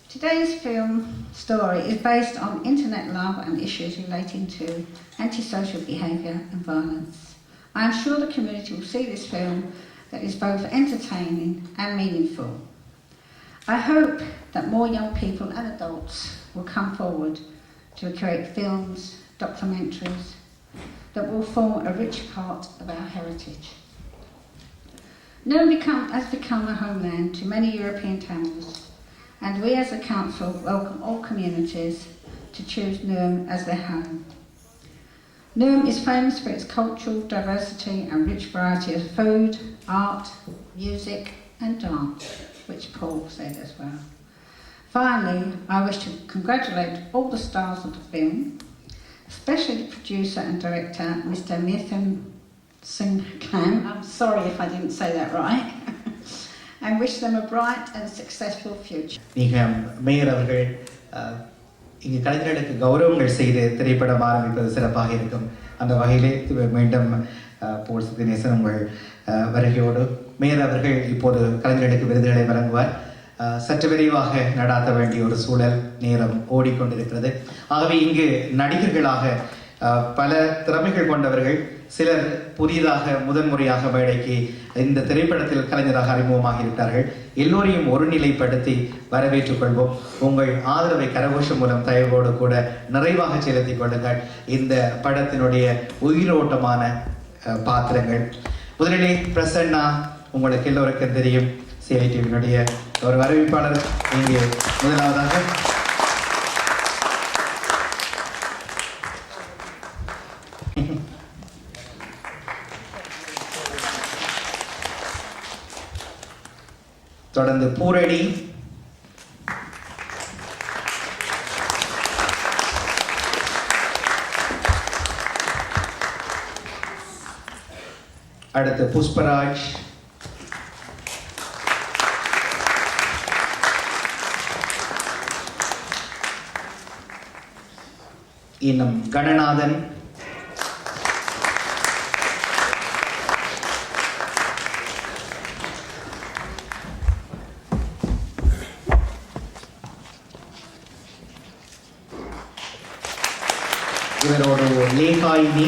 Today's film story is based on internet love and issues relating to antisocial behaviour and violence. I am sure the community will see this film that is both entertaining and meaningful. I hope that more young people and adults will come forward to create films, documentaries that will form a rich part of our heritage. Newham has become a homeland to many European Tamils, and we as a council welcome all communities to choose Newham as their home. Newham is famous for its cultural diversity and rich variety of food, art, music and dance, which Paul said as well. Finally, I wish to congratulate all the stars of the film, especially the producer and director, Mr. Mithun Singh Khan. I'm sorry if I didn't say that right. And wish them a bright and successful future. Mayor அவர்கள் இங்கு கலைஞர்களுக்கு கௌரவங்கள் செய்து திரைப்படம் ஆரம்பிப்பது சிறப்பாக இருக்கும். அந்த வகையிலே மீண்டும் போல் சித்தினேசன் உங்கள் வருகையோடு மேயர் அவர்கள் இப்போது கலைஞர்களுக்கு விருதுகளை வழங்குவார். சற்று விரைவாக நடாத்த வேண்டிய ஒரு சூழல் நேரம் ஓடிக்கொண்டிருக்கிறது. ஆகவே இங்கு நடிகர்களாக பல திறமைகள் கொண்டவர்கள், சிலர் புதிதாக முதன்முறையாக மேடைக்கு இந்த திரைப்படத்தில் கலைஞராக அறிமுகமாக இருக்கிறார்கள். எல்லோரையும் ஒருநிலைப்படுத்தி வரவேற்றுக் கொள்வோம். உங்கள் ஆதரவை கரகோஷம் மூலம் தயவோடு கூட நிறைவாக செலுத்திக் கொள்ளுங்கள். இந்த படத்தினுடைய உயிரோட்டமான பாத்திரங்கள். முதலிலே பிரசன்னா, உங்களுக்கு எல்லோருக்கும் தெரியும், சிஐடிவினுடைய ஒரு அறிவிப்பாளர். இங்கே முதலாவதாக தொடர்ந்து பூரணி, அடுத்து புஷ்பராஜ், இன்னும் கணநாதன், இவரோடு லேகாயினி,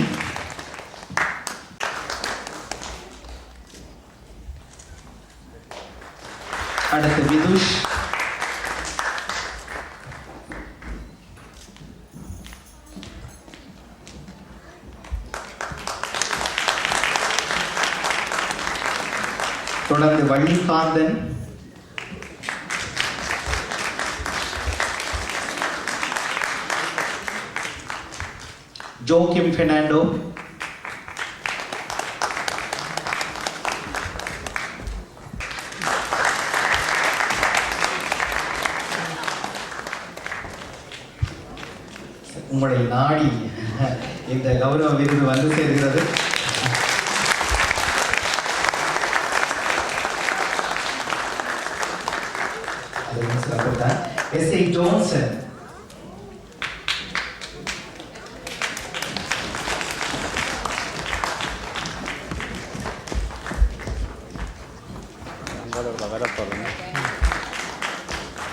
அடுத்து விதுஷ், தொடர்ந்து வள்ளிகாந்தன், ஜோக்கிம் பெர்னாண்டோ, உங்களை நாடி இந்த கௌரவ விருது வந்து சேர்கிறது. எஸ்.ஏ. Johnson,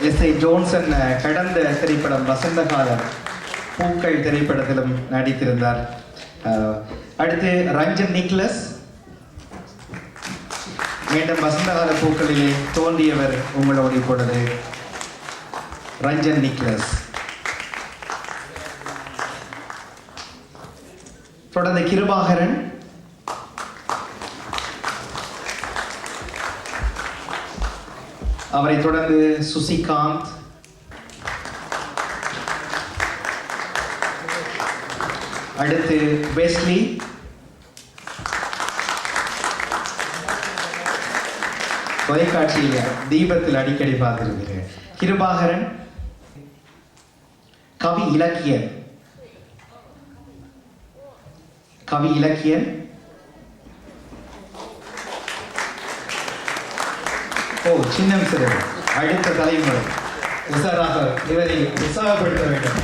SA. ஜோன்சன் கடந்த திரைப்படம் வசந்தகாலம் பூக்கள் திரைப்படத்திலும் நடித்திருந்தார். அடுத்து ரஞ்சன் நிக்லஸ், மீண்டும் வசந்தகால பூக்களிலே தோன்றியவர் உங்களோடு இப்பொழுது ரஞ்சன் நிக்லஸ். தொடர்ந்து கிருபாகரன், அவரை தொடர்ந்து சுசிகாந்த், அடுத்து வெஸ்லி, தொலைக்காட்சியில் தீபத்தில் அடிக்கடி பார்த்திருக்கிறேன். கிருபாகரன், கவி இலக்கியன், சின்னம் சிறு அடுத்த தலைமுறை உசாராக இவரை உற்சாகப்படுத்த வேண்டும்.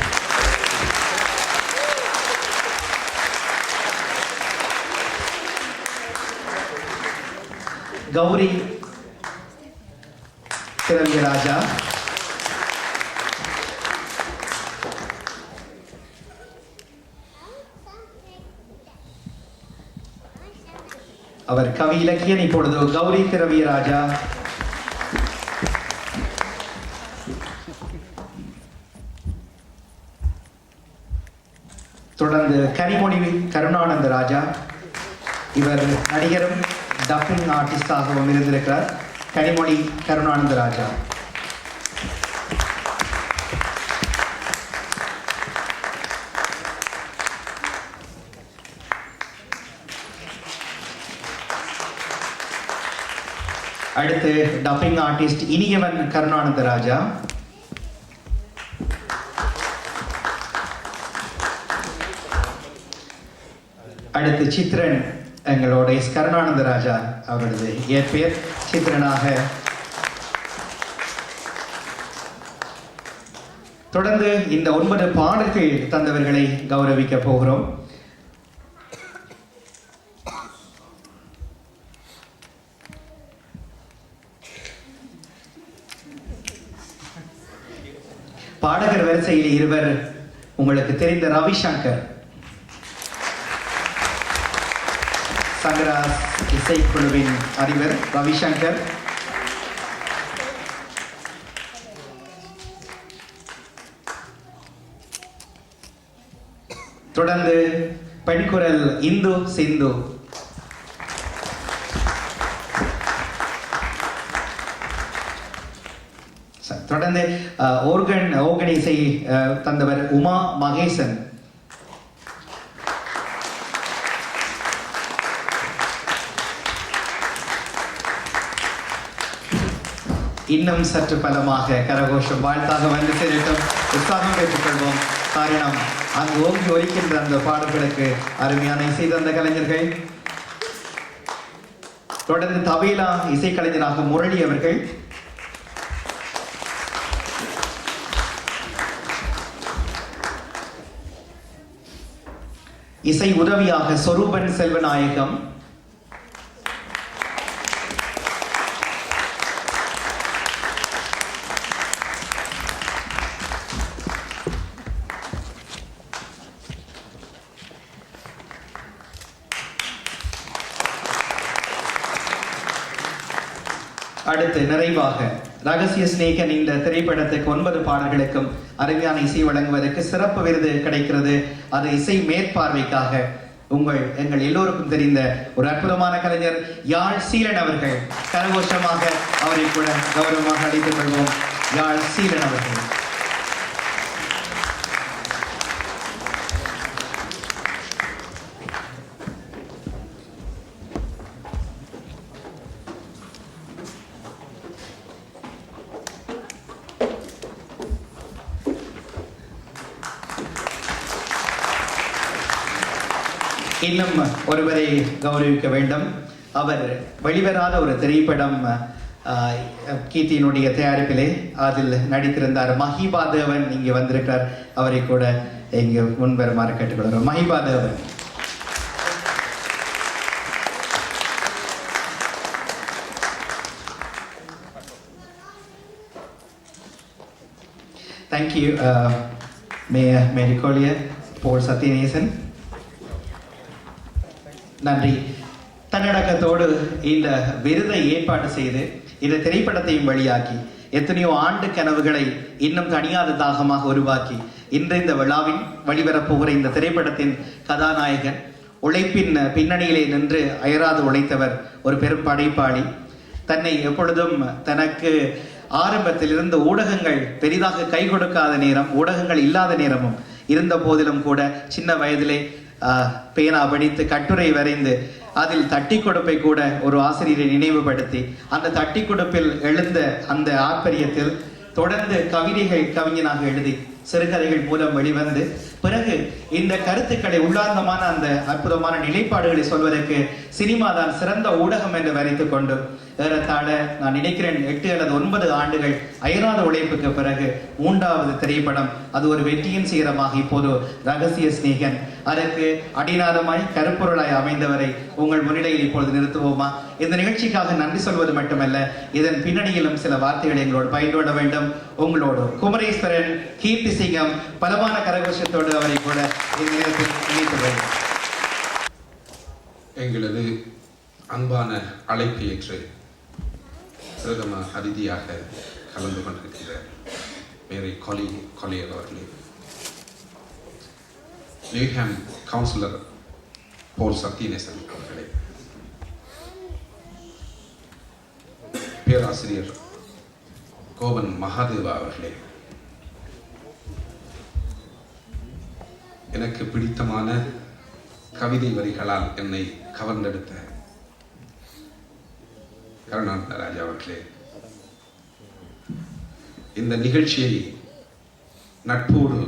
கௌரி திரவியராஜா, அவர் கவி இலக்கியன். இப்பொழுது கௌரி திரவியராஜா, தொடர்ந்து கனிமொழி கருணானந்த ராஜா, இவர் நடிகரும் டப்பிங் ஆர்டிஸ்டாகவும் இருந்திருக்கிறார். கனிமொழி கருணானந்த ராஜா, அடுத்து டப்பிங் ஆர்டிஸ்ட் இனியவன் கருணானந்த ராஜா. அடுத்து சித்ரன், எங்களோட எஸ் கருணானந்த ராஜா அவரது இயற்பெயர் சித்ரனாக. தொடர்ந்து இந்த 9 பாடல்கள் தந்தவர்களை கௌரவிக்க போகிறோம். பாடகர் வரிசையில் இருவர் உங்களுக்கு தெரிந்த ரவிசங்கர், சங்கராஸ் இசைக்குழுவின் அதிபர் ரவிசங்கர். தொடர்ந்து பெண்குரல் இந்து சிந்து. தொடர்ந்து ஓர்கன் இசை தந்தவர் உமா மகேசன். இன்னும் சற்று பலமாக கரகோஷம் வாழ்த்தாக வந்து சேரட்டும், உற்சாகம் பெற்றுக்கொள்வோம். காரணம், அங்கு ஓங்கி ஒலிக்கின்ற அந்த பாடல்களுக்கு அருமையான இசை தந்த கலைஞர்கள். தொடர்ந்து தபேலா இசைக்கலைஞராக முரளி அவர்கள். இசை உதவியாக சொரூபன் செல்வநாயகம். அடுத்து நிறைவாக ரகசிய சிநேகன் இந்த திரைப்படத்துக்கு 9 பாடல்களுக்கும் அருமையான இசை வழங்குவதற்கு சிறப்பு விருது கிடைக்கிறது. அது இசை மேற்பார்வைக்காக எங்கள் எல்லோருக்கும் தெரிந்த ஒரு அற்புதமான கலைஞர் யாழ் சீலன் அவர்கள். கரகோஷமாக அவரை கூட கௌரவமாக அழைத்துக் கொள்வோம். யாழ் சீலன் அவர்கள். இன்னும் ஒருவரை கௌரவிக்க வேண்டும். அவர் வெளிவராத ஒரு திரைப்படம் கீர்த்தியினுடைய தயாரிப்பிலே அதில் நடித்திருந்தார். மஹிபா தேவன் இங்கே வந்திருக்கிறார். அவரை கூட இங்கே முன்வருமாறு கேட்டுக்கொள்கிறோம். மஹிபா தேவன். Thank you, Mayor Mary Collier, Paul Satyanesan. நன்றி. தன்னடக்கத்தோடு இந்த விருதை ஏற்பாடு செய்து இந்த திரைப்படத்தையும் வெளியாக்கி எத்தனையோ ஆண்டு கனவுகளை இன்னும் தனியாத தாகமாக உருவாக்கி இன்று இந்த விழாவின் வெளிவரப்போகிற இந்த திரைப்படத்தின் கதாநாயகன், உழைப்பின் பின்னணியிலே நின்று அயராது உழைத்தவர், ஒரு பெரும் படைப்பாளி. தன்னை எப்பொழுதும் தனக்கு ஆரம்பத்தில் இருந்த ஊடகங்கள் பெரிதாக கை கொடுக்காத நேரம், ஊடகங்கள் இல்லாத நேரமும் இருந்த போதிலும் கூட சின்ன வயதிலே பேனா படித்து கட்டுரை வரைந்து அதில் தட்டி கொடுப்பை கூட ஒரு ஆசிரியரை நினைவுபடுத்தி அந்த தட்டி கொடுப்பில் எழுந்த அந்த ஆர்ப்பரியத்தில் தொடர்ந்து கவிஞனாக எழுதி சிறுகதைகள் மூலம் வெளிவந்து பிறகு இந்த கருத்துக்களை உள்ளார்ந்தமான அந்த அற்புதமான நிலைப்பாடுகளை சொல்வதற்கு சினிமா தான் சிறந்த ஊடகம் என்று வரைத்துக் கொண்டு ஏறத்தாழ நான் நினைக்கிறேன் 8 அல்லது 9 ஆண்டுகள் அயராத உழைப்புக்கு பிறகு 3வது திரைப்படம், அது ஒரு வெற்றியின் சீரமாக இப்போது ரகசிய சிநேகன். அதற்கு அடிநாதமாய் கருப்பொருளாய் அமைந்தவரை உங்கள் முன்னிலையில் இப்பொழுது நிறுத்துவோமா? இந்த நிகழ்ச்சிக்காக நன்றி சொல்வது மட்டுமல்ல, இதன் பின்னணியிலும் சில வார்த்தைகளை எங்களோடு பகிர்ந்து கொள்ள வேண்டும். உங்களோடு குமரேஸ்வரன், கீர்த்தி சிங்கம் பலமான கரகோஷத்தோடு அவரை கூட இந்த நேரத்தில் இணைத்துள்ளேன். எங்களது அன்பான அழைப்பு ஏற்று பிரதம அதிதியாக கலந்து கொண்டிருக்கிற மேரி கொலியர் அவர்களே, நியூஹாம் கவுன்சிலர் போல் சத்யநேசன் அவர்களே, பேராசிரியர் கோவன் மகாதேவா அவர்களே, எனக்கு பிடித்தமான கவிதை வரிகளால் என்னை கவர்ந்தெடுத்த கருணானந்த ராஜா அவர்களே, இந்த நிகழ்ச்சியை நட்போடு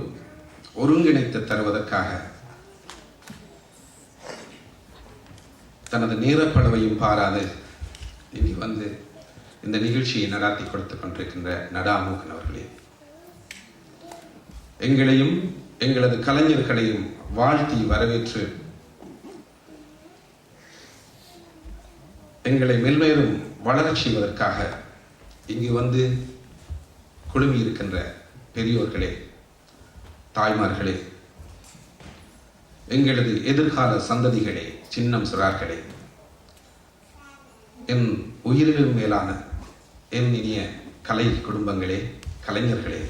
ஒருங்கிணைத்து தருவதற்காக தனது நேரப்பளவையும் பாராது இங்கே வந்து இந்த நிகழ்ச்சியை நடாத்தி கொடுத்துக் கொண்டிருக்கின்ற நடாமோகன் அவர்களே, எங்களையும் எங்களது கலைஞர்களையும் வாழ்த்தி வரவேற்று எங்களை மென்மேலும் வளரச் செய்வதற்காக இங்கு வந்து குழுமி இருக்கின்ற பெரியோர்களே, தாய்மார்களே, எங்களது எதிர்கால சந்ததிகளே, சின்னம் சிறார்களே, என் உயிரிலும் மேலான என் இனிய கலை குடும்பங்களே, கலைஞர்களே,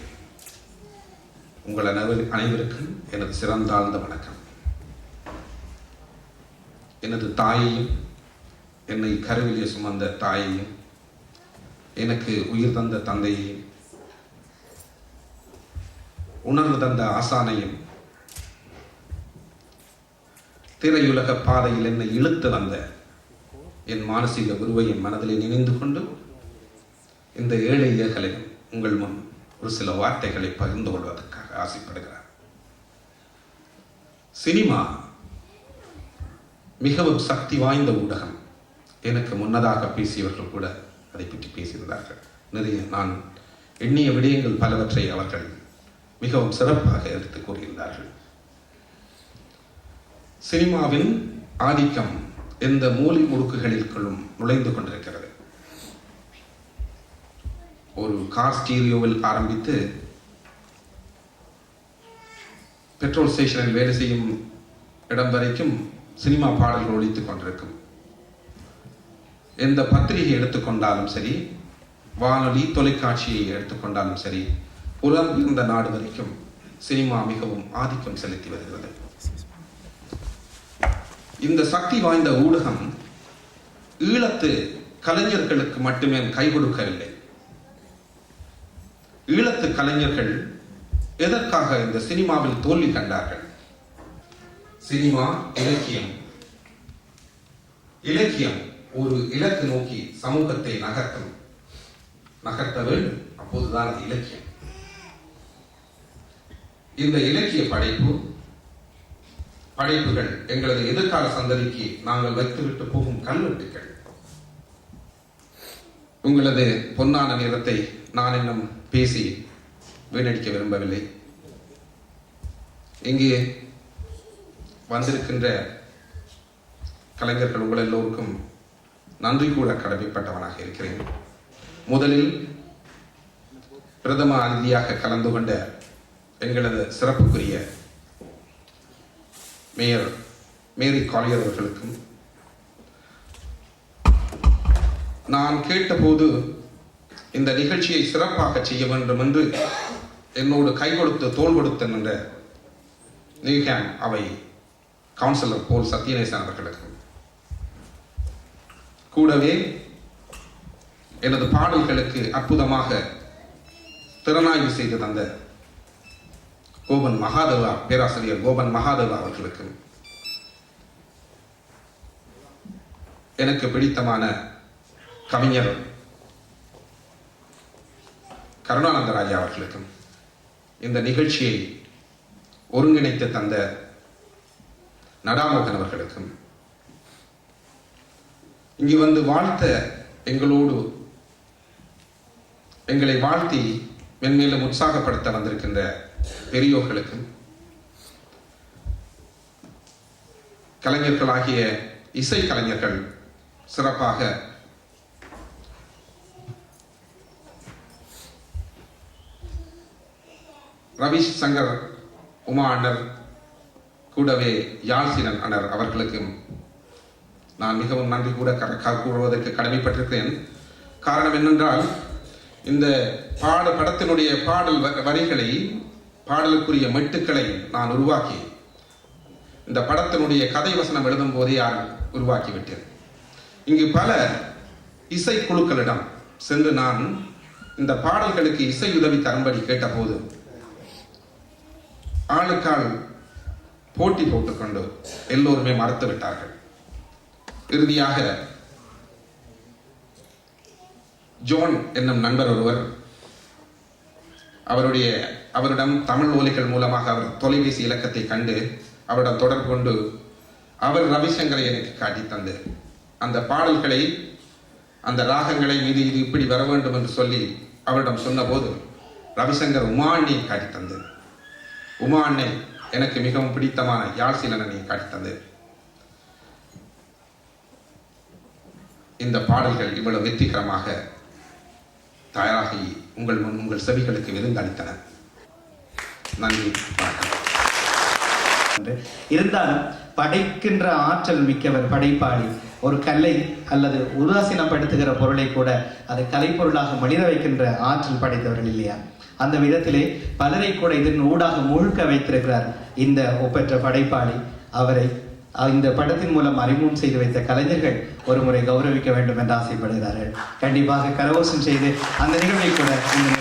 உங்கள் அனைவருக்கும் எனது சிறந்தாழ்ந்த வணக்கம். எனது தாயையும் என்னை கருவிலே சுமந்த தாயையும் எனக்கு உயிர் தந்த தந்தையையும் உணர்வு தந்த ஆசானையும் திரையுலக பாதையில் என்னை இழுத்து வந்த என் மானசீக குருவையும் மனதிலே நினைந்து கொண்டு இந்த ஏழை ஏகலையும் உங்கள் முன் ஒரு சில வார்த்தைகளை பகிர்ந்து கொள்வதற்காக ஆசைப்படுகிறார். சினிமா மிகவும் சக்தி வாய்ந்த ஊடகம். எனக்கு முன்னதாக பேசியவர்கள் கூட அதை பற்றி பேசியிருந்தார்கள். நிறைய நான் எண்ணிய விடயங்கள் பலவற்றை அவர்கள் மிகவும் சிறப்பாக எடுத்து கூறியிருந்தார்கள். சினிமாவின் ஆதிக்கம் எந்த மூலை முடுக்குகளிலும் நுழைந்து கொண்டிருக்கிறது. ஒரு கார் ஸ்டீரியோவில் ஆரம்பித்து பெட்ரோல் ஸ்டேஷனில் வேலை செய்யும் இடம் வரைக்கும் சினிமா பாடல்கள் ஒலித்துக் கொண்டிருக்கும். எந்த பத்திரிகை எடுத்துக்கொண்டாலும் சரி, வானொலி தொலைக்காட்சியை எடுத்துக்கொண்டாலும் சரி, புலம் இருந்த நாடு வரைக்கும் சினிமா மிகவும் ஆதிக்கம் செலுத்தி வருகிறது. இந்த சக்தி வாய்ந்த ஊடகம் ஈழத்து கலைஞர்களுக்கு மட்டுமே கை கொடுக்கவில்லை. ஈழத்து கலைஞர்கள் எதற்காக இந்த சினிமாவில் தோல்வி கண்டார்கள்? சினிமா இலக்கியம் ஒரு இலக்கு நோக்கி சமூகத்தை நகர்த்த வேண்டும். அப்போதுதான் அது இலக்கியம். இந்த இலக்கிய படைப்புகள் எங்களது எதிர்கால சந்ததிக்கு நாங்கள் வைத்துவிட்டு போகும் கல்வெட்டுகள். உங்களது பொன்னான நேரத்தை நான் இன்னும் பேசி வீணடிக்க விரும்பவில்லை. இங்கே வந்திருக்கின்ற கலைஞர்கள் உங்கள் எல்லோருக்கும் நன்றி கூட கடமைப்பட்டவனாக இருக்கிறேன். முதலில் பிரதம அதிதியாக கலந்து கொண்ட எங்களது சிறப்புக்குரிய மேயர் மேரி காலியர் அவர்களுக்கும், நான் கேட்டபோது இந்த நிகழ்ச்சியை சிறப்பாக செய்ய வேண்டும் என்று என்னோடு கை கொடுத்து தோள் கொடுத்த என்ற நியூஹாம் அவை கவுன்சிலர் போல் சத்யநேசன் அவர்களுக்கும், கூடவே எனது பாடல்களுக்கு அற்புதமாக திறனாய்வு செய்து தந்த பேராசிரியர் கோபன் மகாதேவா அவர்களுக்கும், எனக்கு பிடித்தமான கவிஞர் கருணானந்த ராஜா அவர்களுக்கும், இந்த நிகழ்ச்சியை ஒருங்கிணைத்து தந்த நடாமோகன் அவர்களுக்கும், இங்கு வந்து எங்களை வாழ்த்தி மென்மேலும் உற்சாகப்படுத்த வந்திருக்கின்ற பெரியோர்களுக்கும், கலைஞர்களாகிய இசை கலைஞர்கள் சிறப்பாக ரவிஷ் சங்கர் உமா அண்ணர், கூடவே யாழ்சீனன் அண்ணர் அவர்களுக்கும் நான் மிகவும் நன்றி கூறுவதற்கு கடமைப்பட்டிருக்கிறேன். காரணம் என்னென்றால், இந்த படத்தினுடைய பாடல் வரிகளை, பாடலுக்குரிய மெட்டுக்களை நான் உருவாக்கி இந்த படத்தினுடைய கதை வசனம் எழுதும் போதே உருவாக்கிவிட்டேன். இங்கு பல இசைக்குழுக்களிடம் சென்று நான் இந்த பாடல்களுக்கு இசை உதவி தரும்படி கேட்டபோது ஆளுக்கால் போட்டி போட்டுக்கொண்டு எல்லோருமே மறுத்து விட்டார்கள். இறுதியாக ஜோன் என்னும் நண்பர் ஒருவர் அவரிடம் தமிழ் ஓலைகள் மூலமாக அவர் தொலைபேசி இலக்கத்தை கண்டு அவரிடம் தொடர்பு கொண்டு அவர் ரவிசங்கரை எனக்கு காட்டி தந்து அந்த பாடல்களை அந்த ராகங்களை இது இப்படி வர வேண்டும் என்று சொல்லி அவரிடம் சொன்னபோது ரவிசங்கர் உமா அண்ணியை காட்டி தந்து உமா அன்னை எனக்கு மிகவும் பிடித்தமான யாழ்சீலனை காட்டி தந்து இந்த பாடல்கள் இவ்வளவு வெற்றிகரமாக தயாராகி உங்கள் செவிகளுக்கு விருந்தளித்தன. நன்றி. இருந்தாலும் படைக்கின்ற ஆற்றல் மிக்கவர் படைப்பாளி. ஒரு கல்லை அல்லது உதாசீனப்படுத்துகிற பொருளை கூட அது கலைப்பொருளாக மனித வைக்கின்ற ஆற்றல் படைத்தவர்கள் இல்லையா? அந்த விதத்திலே பலரை கூட இதன் ஊடாக முழுக்க வைத்திருக்கிறார் இந்த ஒப்பற்ற படைப்பாளி. அவரை இந்த படத்தின் மூலம் அறிமுகம் செய்து வைத்த கலைஞர்கள் ஒரு முறை கௌரவிக்க வேண்டும் என்று ஆசைப்படுகிறார்கள். கண்டிப்பாக கரகோஷம் செய்து அந்த நிகழ்வை கூட இந்த